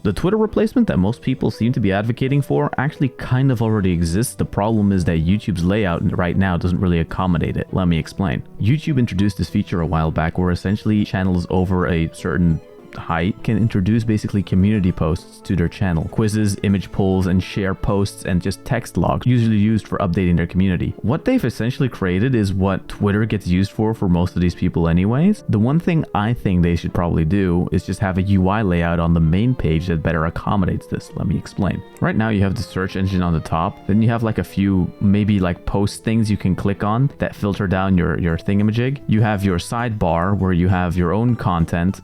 The Twitter replacement that most people seem to be advocating for actually kind of already exists. The problem is that YouTube's layout right now doesn't really accommodate it. Let me explain. YouTube introduced this feature a while back where essentially channels over a certain height can introduce basically community posts to their channel. Quizzes, image polls, and share posts and just text logs, usually used for updating their community. What they've essentially created is what Twitter gets used for most of these people anyways. The one thing I think they should probably do is just have a UI layout on the main page that better accommodates this. Let me explain. Right now you have the search engine on the top, then you have like a few maybe like post things you can click on that filter down your thingamajig. You have your sidebar where you have your own content,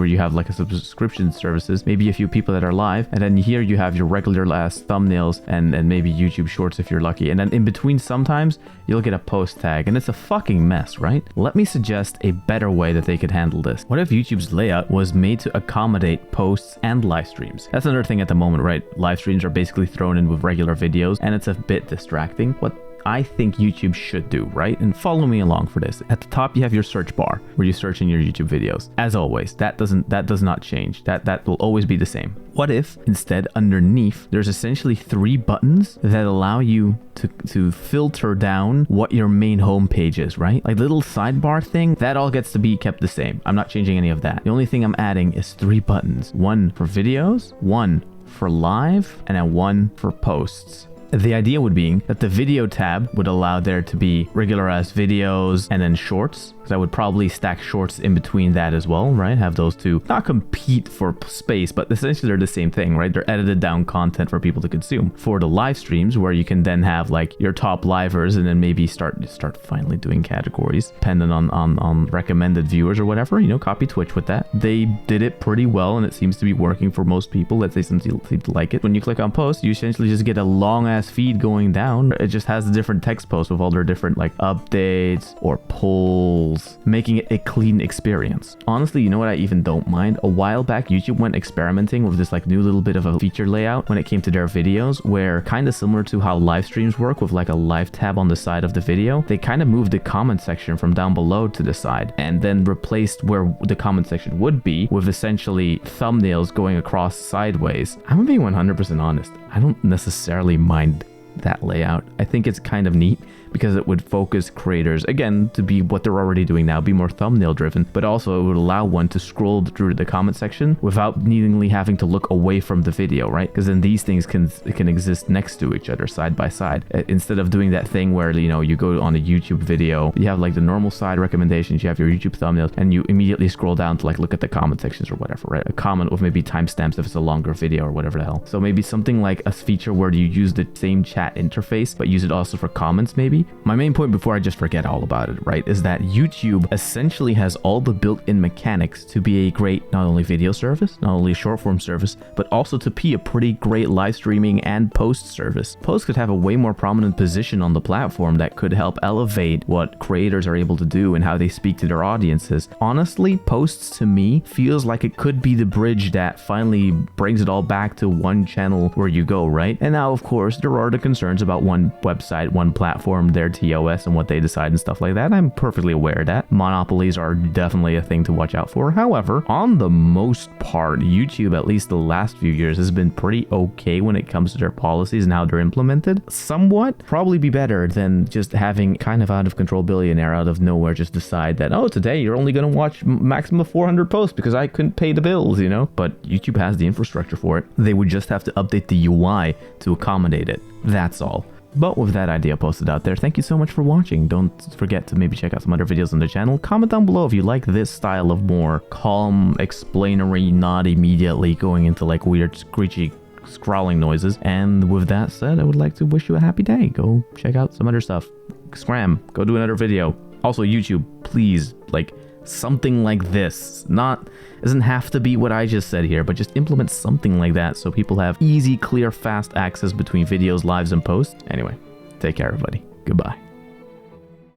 where you have like a subscription services, maybe a few people that are live, and then here you have your regular last thumbnails and maybe YouTube shorts if you're lucky, and then in between sometimes you'll get a post tag, and it's a fucking mess, right? Let me suggest a better way that they could handle this. What if YouTube's layout was made to accommodate posts and live streams? That's another thing at the moment, right? Live streams are basically thrown in with regular videos and it's a bit distracting. What I think YouTube should do, right? And follow me along for this. At the top, you have your search bar where you search in your YouTube videos. As always, that does not change. That will always be the same. What if instead underneath there's essentially 3 buttons that allow you to filter down what your main homepage is, right? Like the little sidebar thing, that all gets to be kept the same. I'm not changing any of that. The only thing I'm adding is 3 buttons. 1 for videos, 1 for live, and then 1 for posts. The idea would be that the video tab would allow there to be regular as videos and then shorts. because I would probably stack shorts in between that as well, right? Have those two not compete for space, but essentially they're the same thing, right? They're edited down content for people to consume. For the live streams, where you can then have like your top livers and then maybe start finally doing categories depending on recommended viewers or whatever, you know, copy Twitch with that. They did it pretty well and it seems to be working for most people. Let's say some seem to like it. When you click on post, you essentially just get a long ass feed going down. It just has the different text posts with all their different like updates or polls, making it a clean experience. Honestly, you know what I even don't mind? A while back, YouTube went experimenting with this like new little bit of a feature layout when it came to their videos, where kind of similar to how live streams work with like a live tab on the side of the video, they kind of moved the comment section from down below to the side and then replaced where the comment section would be with essentially thumbnails going across sideways. I'm being 100% honest. I don't necessarily mind that layout. I think it's kind of neat because it would focus creators again to be what they're already doing now, be more thumbnail driven, but also it would allow one to scroll through the comment section without needingly having to look away from the video, right? Because then these things can exist next to each other side by side, instead of doing that thing where, you know, you go on a YouTube video, you have like the normal side recommendations, you have your YouTube thumbnails, and you immediately scroll down to like look at the comment sections or whatever, right? A comment with maybe timestamps if it's a longer video or whatever the hell. So maybe something like a feature where you use the same chat interface but use it also for comments maybe. My main point before I just forget all about it, right, is that YouTube essentially has all the built-in mechanics to be a great not only video service, not only short form service, but also to be a pretty great live streaming and post service. Post could have a way more prominent position on the platform that could help elevate what creators are able to do and how they speak to their audiences. Honestly, posts to me feels like it could be the bridge that finally brings it all back to one channel where you go, right? And now, of course, there are the concerns about one website, one platform, their TOS and what they decide and stuff like that. I'm perfectly aware of that. Monopolies are definitely a thing to watch out for. However, on the most part, YouTube, at least the last few years, has been pretty okay when it comes to their policies and how they're implemented. Somewhat probably be better than just having kind of out of control billionaire out of nowhere just decide that, oh, today you're only going to watch maximum of 400 posts because I couldn't pay the bills, you know? But YouTube has the infrastructure for it. They would just have to update the UI to accommodate it. That's all. But with that idea posted out there, thank you so much for watching. Don't forget to maybe check out some other videos on the channel. Comment down below if you like this style of more calm, explanatory, not immediately going into like weird screechy scrawling noises. And with that said, I would like to wish you a happy day. Go check out some other stuff. Scram, go do another video. Also YouTube, please, like something like this. Doesn't have to be what I just said here, but just implement something like that so people have easy, clear, fast access between videos, lives, and posts. Anyway, take care everybody. Goodbye.